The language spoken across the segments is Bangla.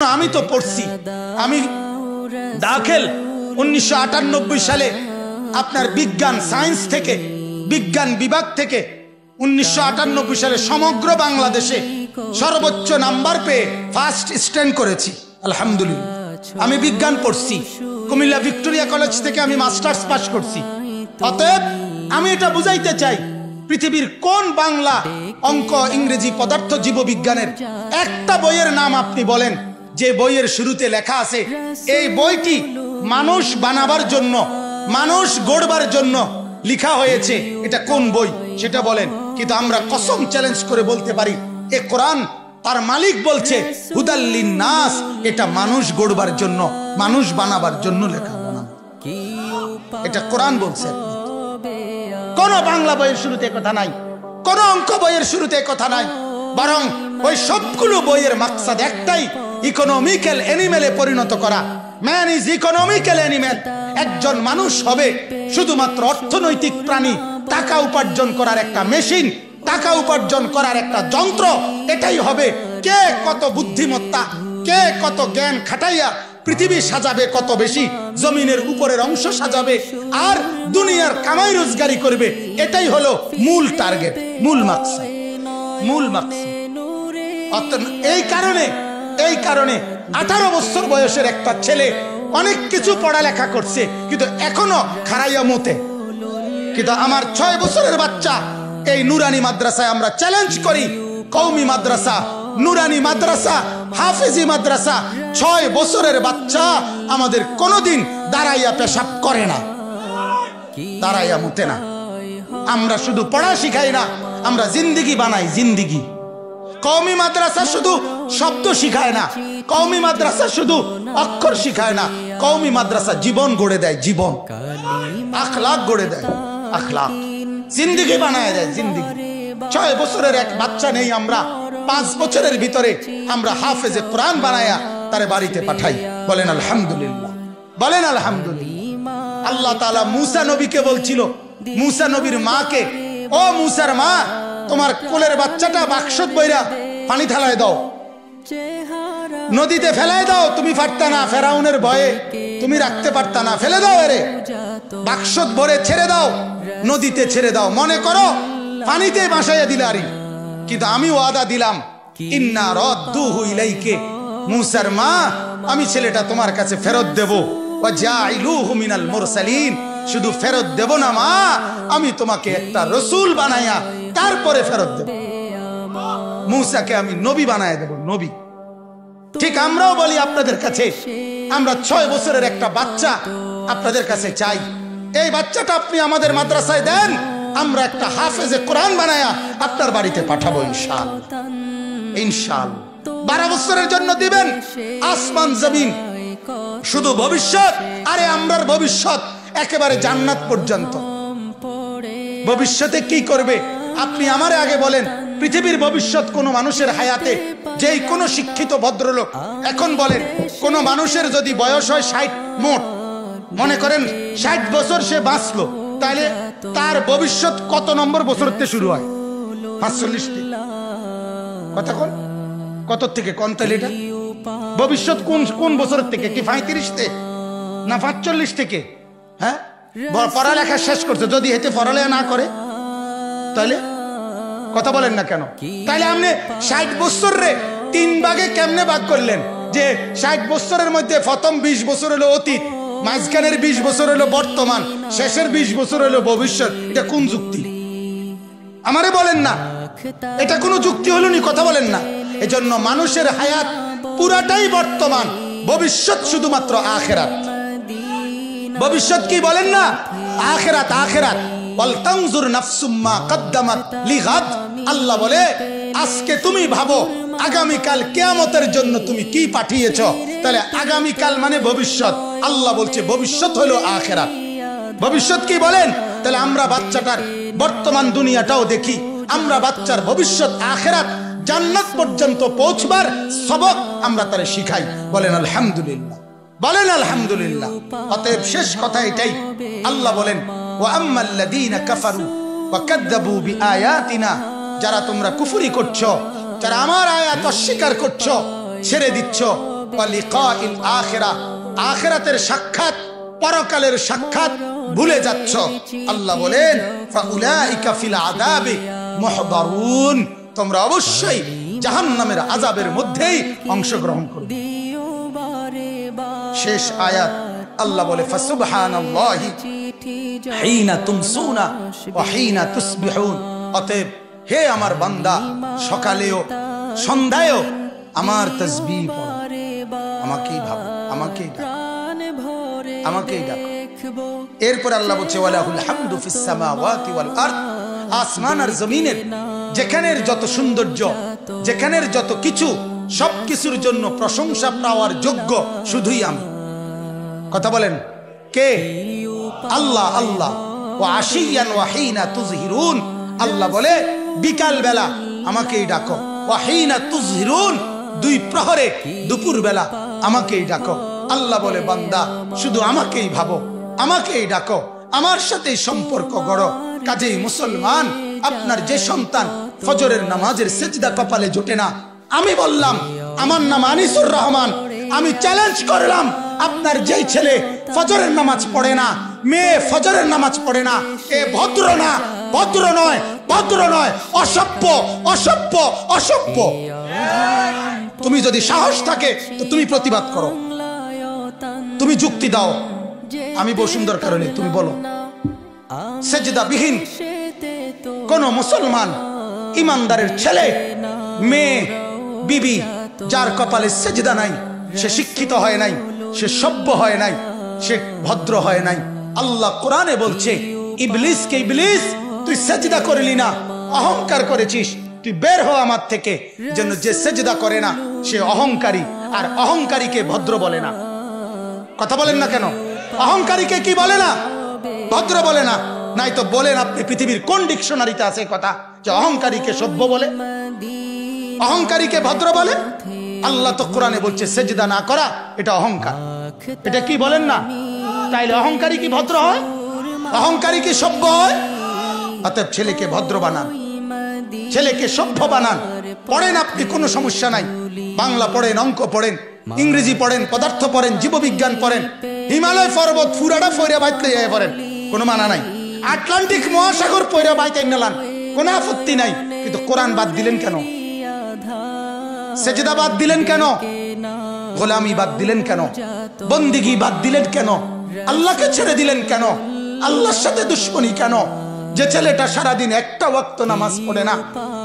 আমি তো পড়ছি, আমি দাখিল 1998 সালে আপনার বিজ্ঞান সায়েন্স থেকে, বিজ্ঞান বিভাগ থেকে 1998 সালে সমগ্র বাংলাদেশে সর্বোচ্চ নাম্বার পেয়ে ফার্স্ট স্ট্যান্ড করেছি। আলহামদুলিল্লাহ। আমি বিজ্ঞান পড়ছি, কুমিল্লা ভিক্টোরিয়া কলেজ থেকে আমি মাস্টার্স পাস করছি। অতএব আমি এটা বুঝাইতে চাই, পৃথিবীর কোন বাংলা, অঙ্ক, ইংরেজি, পদার্থ, জীববিজ্ঞানের একটা বইয়ের নাম আপনি বলেন যে বইয়ের শুরুতে লেখা আছে এই বইটি মানুষ বানাবার জন্য, মানুষ গড়বার জন্য লেখা হয়েছে, এটা কোন বই সেটা বলেন। কিন্তু আমরা কসম চ্যালেঞ্জ করে বলতে পারি এ কোরআন, তার মালিক বলছে হুদাল্লিন নাস, এটা মানুষ গড়বার জন্য, মানুষ বানাবার জন্য লেখা বানানো, এটা কোরআন বলছে। কোন বাংলা বইয়ের শুরুতে কথা নাই, কোন অঙ্ক বইয়ের শুরুতে কথা নাই, বরং ওই সবগুলো বইয়ের মাকসাদ একটাই, ইকোনমিক্যাল অ্যানিমেলে পরিণত করা। Man is economical animal. একজন মানুষ হবে শুধুমাত্র অর্থনৈতিক প্রাণী, টাকা উপার্জন করার একটা মেশিন, টাকা উপার্জন করার একটা যন্ত্র। এটাই হবে। কে কত বুদ্ধিমত্তা, কে কত জ্ঞান খাটাইয়া পৃথিবী সাজাবে, কত বেশি জমিনের উপরের অংশ সাজাবে আর দুনিয়ার কামাই রোজগারি করবে, এটাই হলো মূল টার্গেট, মূল মাকসাদ, মূল মাকসাদ। এই কারণে 18 বছর বয়সের একটা ছেলে অনেক কিছু পড়ালেখা করছে কিন্তু এখনো খারাইয়া মতে। কিন্তু আমার 6 বছরের বাচ্চা এই নুরানি মাদ্রাসায় আমরা চ্যালেঞ্জ করি, কওমি মাদ্রাসা, নুরানি মাদ্রাসা, হাফেজি মাদ্রাসা, 6 বছরের বাচ্চা আমাদের কোনোদিন দাঁড়াইয়া পেশাব করে না, দাঁড়াইয়া মুতে না। আমরা শুধু পড়া শিখাই না, আমরা জিন্দিগি বানাই, জিন্দিগি। কওমি মাদ্রাসা শুধু শব্দ শিখায় না, কওমি মাদ্রাসা শুধু অক্ষর শিখায় না, কওমি মাদ্রাসা জীবন গড়ে দেয়, জীবন, আখলাক গড়ে দেয়, আখলাক, জিন্দিগি বানায় দেয়, জিন্দিগি। 6 বছরের এক বাচ্চা নেই, আমরা 5 বছরের ভিতরে আমরা হাফেজে কোরআন বানায়া তারে বাড়িতে পাঠাই। বলেন আলহামদুলিল্লাহ, বলেন আলহামদুলিল্লাহ। আল্লাহ তাআলা মুসা নবীকে বলছিল, মুসা নবীর মাকে, ও মুসার মা, তোমার কোলের বাচ্চাটা বাক্সত বইরা পানি ঢালায় দাও, নদীতে ফেলায় দাও। তুমি পারতা না, ফেরাউনের ভয়ে তুমি রাখতে পারতা না, ফেলে দাও, এরে বাক্সত ভরে ছেড়ে দাও, নদীতে ছেড়ে দাও। মনে করো পানিতে ভাসাইয়া দিলারি, কিন্তু আমি ওয়াদা দিলাম ইন্না রাদ্দুহু ইলাইকে, মুসার মা, আমি ছেলেটা তোমার কাছে ফেরত দেব। ওয়া জাইলুহু মিনাল মুরসালিন, শুধু ফেরত দেব না মা, আমি তোমাকে একটা রসুল বানাইয়া তারপরে ফেরত দেব। মুসাকে আমি নবী বানায় দেব, নবী। ঠিক আমরাও বলি আপনাদের কাছে, আমরা 6 বছরের একটা বাচ্চা আপনাদের কাছে চাই, এই বাচ্চাটা আপনি আমাদের মাদ্রাসায় দেন, আমরা একটা হাফেজে কোরআন বানায়া আপনার বাড়িতে পাঠাবো ইনশাআল্লাহ, ইনশাআল্লাহ। 12 বছরের জন্য দিবেন, আসমান জমিন, শুধু ভবিষ্যৎ। আরে আমরার ভবিষ্যৎ একেবারে জান্নাত পর্যন্ত। ভবিষ্যতে কি করবে আপনি আমারে আগে বলেন। পৃথিবীর ভবিষ্যৎ কোন মানুষের হায়াতে, যেই কোন শিক্ষিত ভদ্রলোক এখন বলেন, কোন মানুষের যদি বয়স হয় 60 মোট, মনে করেন 60 বছর সে বাঁচলো, তাহলে তার ভবিষ্যৎ কত নম্বর বছর থেকে শুরু হয়? 45 কথা কোন কত থেকে কোন, তাহলে এটা ভবিষ্যৎ কোন কোন বছর থেকে? কি 35 থেকে না 45 থেকে? হ্যাঁ, পড়ালেখা শেষ করছে, যদি এতে পড়ালেখা না করে তাহলে কথা বলেন না কেন? তাহলে আপনি 60 বছর রে 3 ভাগে কেমনে ভাগ করলেন? যে 60 বছরের মধ্যে প্রথম 20 বছর হলো অতীত, মাঝখানের 20 বছর হলো বর্তমান, শেষের 20 বছর হলো ভবিষ্যৎ। এটা কোন যুক্তি? আমারে বলেন না, এটা কোনো যুক্তি হলো নি? কথা বলেন না। এজন্য মানুষের হায়াত পুরাটাই বর্তমান, ভবিষ্যৎ শুধুমাত্র আখিরাত। ভবিষ্যৎ কি বলেন না? আখিরাত, আখিরাত। ওয়াল তানজুর নাফসুম মা কদ্দামাত লিগাদ। আল্লাহ বলে আজকে তুমি ভাবো আগামীকাল কিয়ামতের জন্য তুমি কি পাঠিয়েছো। তাহলে আগামীকাল মানে ভবিষ্যৎ। আল্লাহ বলছে ভবিষ্যৎ হলো আখিরাত। ভবিষ্যৎ কি বলেন? তাহলে আমরা বাচ্চাটার বর্তমান দুনিয়াটাও দেখি, আমরা বাচ্চার ভবিষ্যৎ আখিরাত, জান্নাত পর্যন্ত পৌঁছবার সবক আমরা তারে শিখাই। বলেন আলহামদুলিল্লাহ, বলেন আলহামদুলিল্লাহ। অতএব শেষ কথা এটাই, আল্লাহ বলেন ওয়া আম্মাল্লাযীনা কাফারু ওয়া কাযযাবু বিআয়াতিনা, যারা তোমরা কুফরি করছো, যারা আমার আয়াত অস্বীকার করছো, ছেড়ে দিচ্ছ, ওয়া লিকাইল আখিরা, আখিরাতের সাক্ষাৎ, পরকালের সাক্ষাৎ ভুলে যাচ্ছ। আল্লাহ বলেন ফাউলাইকা ফিল আযাবি মুহদারুন, তোমরা অবশ্যই জাহান্নামের আযাবের মধ্যেই অংশগ্রহণ করবে। শেষ আয়াত আল্লাহ বলে ফাসুবহানাল্লাহি হিনা তুমসুনা ওয়া হিনা তুসবিহুন, অতএব হে আমার বান্দা সকালেও সন্ধ্যায়ও আমার তাসবিহ পড়ো, আমাকেই ভাবো, আমাকেই ডাকো, আমাকেই ডাকো। এরপর আল্লাহ বলছে ওয়ালাহুল হামদু ফিস সামাওয়াতি ওয়াল আরদ, আসমান আর জমিনের যেখানের যত সৌন্দর্য, যেখানের যত কিছু, সবকিছুর জন্য প্রশংসা পাওয়ার যোগ্য শুধুই আমি। কথা বলেন কে? আল্লাহ। আল্লাহ ওয়া আশিয়ান ওয়া হিনা তুযহিরুন, আল্লাহ বলে বিকাল বেলা আমাকেই ডাকো, ওয়া হিনা তুযহিরুন, দুই প্রহরে দুপুর বেলা আমাকেই ডাকো। আল্লাহ বলে বান্দা শুধু আমাকেই ভাবো, আমাকেই ডাকো, আমার সাথে সম্পর্ক গড়ো। কাজেই মুসলমান, আপনার যে সন্তান ফজরের নামাজের সেজদা কপালে জোটে না, আমি বললাম আমার নাম আনিসুর রহমান, আমি চ্যালেঞ্জ করলাম আপনার যেই ছেলে ফজরের নামাজ পড়ে না, মেয়ে ফজরের নামাজ পড়ে না, এ ভদ্র না, ভদ্র নয়, ভদ্র নয়, অসভ্য, অসভ্য, অসভ্য। তুমি যদি সাহস থাকে তো তুমি প্রতিবাদ করো, তুমি যুক্তি দাও। আমি বসুন্ধর কারণে তুমি বলো সেজদাবিহীন কোন মুসলমান ইমানদারের ছেলে, মেয়ে, বিবি যার কপালে সেজদা নাই, সে শিক্ষিত হয় নাই, সে সভ্য হয় নাই, সে ভদ্র হয় নাই। আল্লাহ কোরআনে বলছে ইবলিসকে, ইবলিস তুই সেজদা করলি না, অহংকার করেছিস, তুই বের হ আমার থেকে। যেন যে সেজদা করে না সে অহংকারী, আর অহংকারীকে ভদ্র বলে না। কথা বলেন না কেন? অহংকারীকে কি বলে না? ভদ্র বলে না। নাই তো বলেন আপনি পৃথিবীর কোন ডিকশনারিতে আছে কথা যে অহংকারীকে সভ্য বলে, অহংকারীকে ভদ্র বলে? আল্লাহ তো কোরআনে বলছে সেজদা না করা এটা অহংকার। এটা কি বলেন না? তাইলে অহংকারী কি ভদ্র হয়? অহংকারী কি সভ্য হয়? অতএব ছেলেকে ভদ্র বানান, ছেলেকে সভ্য বানান। পড়েন আপনি, কোনো সমস্যা নাই, বাংলা পড়েন, অঙ্ক পড়েন, ইংরেজি পড়েন, পদার্থ পড়েন, জীববিজ্ঞান পড়েন, হিমালয় পর্বত ফুরাটা ফইরা বাইতে যায় পড়েন, কোনো মানা নাই। আটলান্টিক মহাসাগর পইরা বাইতে নালান, কোনো আপত্তি নাই। কিন্তু কোরআন বাদ দিলেন কেন? সেজদা বাদ দিলেন কেন? গোলামি বাদ দিলেন কেন? বন্দিগি বাদ দিলেন কেন? আল্লাহকে ছেড়ে দিলেন কেন? আল্লাহর সাথে দুশ্মনী কেন? যে ছেলেটা সারাদিন একটা ওয়াক্ত নামাজ পড়ে না,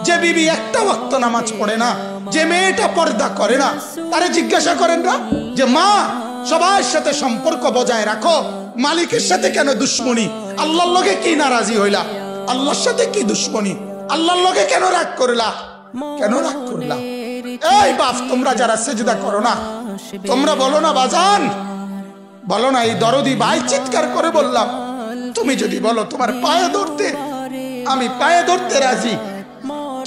যে বিবি একটা ওয়াক্ত নামাজ পড়ে না, যে মেয়েটা পর্দা করে না, তারে জিজ্ঞাসা করেন না যে মা সবার সাথে সম্পর্ক বজায় রাখো, মালিকের সাথে কেন দুশ্মনী? আল্লাহর লগে কি নারাজি হইলা? আল্লাহর সাথে কি দুশ্মনী? আল্লাহর লগে কেন রাগ করলা? কেন রাগ করলা? এই বাপ, তোমরা যারা সেজদা করো না, তোমরা বলো না বাজান, বলো না এই দরদি ভাই চিৎকার করে বললাম, তুমি যদি বলো তোমার পায়ে ধরতে, আমি পায়ে ধরতে রাজি।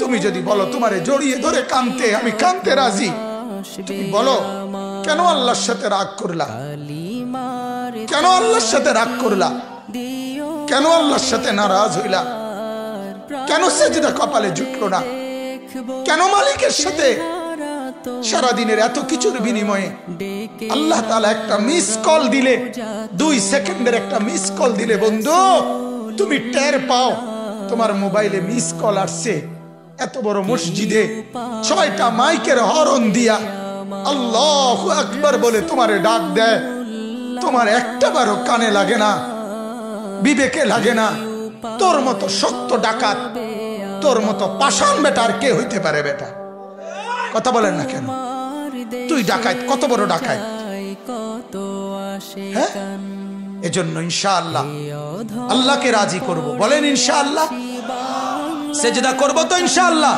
তুমি যদি বলো তোমারে জড়িয়ে ধরে কাঁদতে, আমি কাঁদতে রাজি। তুমি বলো কেন আল্লাহর সাথে রাগ করলা? কেন আল্লাহর সাথে রাগ করলা? কেন আল্লাহর সাথে নারাজ হইলা? কেন সেজদা কপালে জুটলো না? কেন মালিকের সাথে সারাদিনের এত কিছুর বিনিময়ে আল্লাহ তাআলা একটা মিস কল দিলে, 2 সেকেন্ডের একটা মিস কল দিলে বন্ধু তুমি টের পাও তোমার মোবাইলে মিস কল আসছে। এত বড় মসজিদে 6টা মাইকের হরন দিয়া আল্লাহু আকবার বলে তোমারে ডাক দেয়, তোমার একটা বারও কানে লাগে না, বিবেকে লাগে না। তোর মতো শক্ত ডাকাত, তোর মতো পাষাণ বেটা আর কে হইতে পারে? বেটা কথা বলেন না কেন? তুই ডাকাত, কত বড় ডাকাত। হ্যাঁ, এজন্য ইনশাআল্লাহ আল্লাহকে রাজি করব। বলেন ইনশাআল্লাহ। সেজদা করব তো ইনশাআল্লাহ।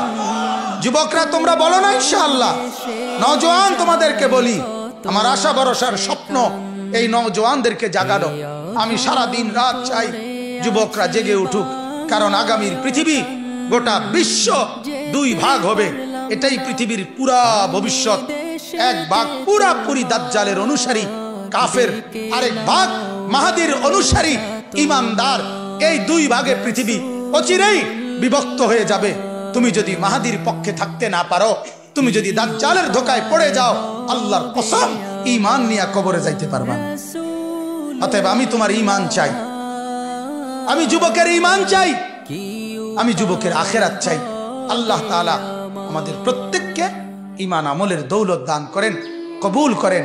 যুবকরা তোমরা বলো না ইনশাআল্লাহ। নওজোয়ান তোমাদেরকে বলি, আমার আশা ভরসার স্বপ্ন এই নওজোয়ানদেরকে জাগানো। আমি সারা দিন রাত চাই যুবকরা জেগে উঠুক, কারণ আগামীর পৃথিবী, গোটা বিশ্ব 2 ভাগ হবে। এটাই পৃথিবীর পুরা ভবিষ্যৎ। এক ভাগ পুরাপুরি দাজ্জালের অনুসারী কাফের, আরেক ভাগ মাহাদির অনুসারী ইমানদার। এই 2 ভাগে পৃথিবী অচিরেই বিভক্ত হয়ে যাবে। তুমি যদি মাহাদির পক্ষে থাকতে না পারো, তুমি যদি দাজ্জালের ধোকায় পড়ে যাও, আল্লাহর কসম ঈমান নিয়ে কবরে যাইতে পারবা না। অতএব আমি তোমার ঈমান চাই, আমি যুবকের ঈমান চাই, আমি যুবকের আখিরাত চাই। আল্লাহ তাআলা আমাদের প্রত্যেককে ঈমান আমলের দৌলত দান করেন, কবুল করেন।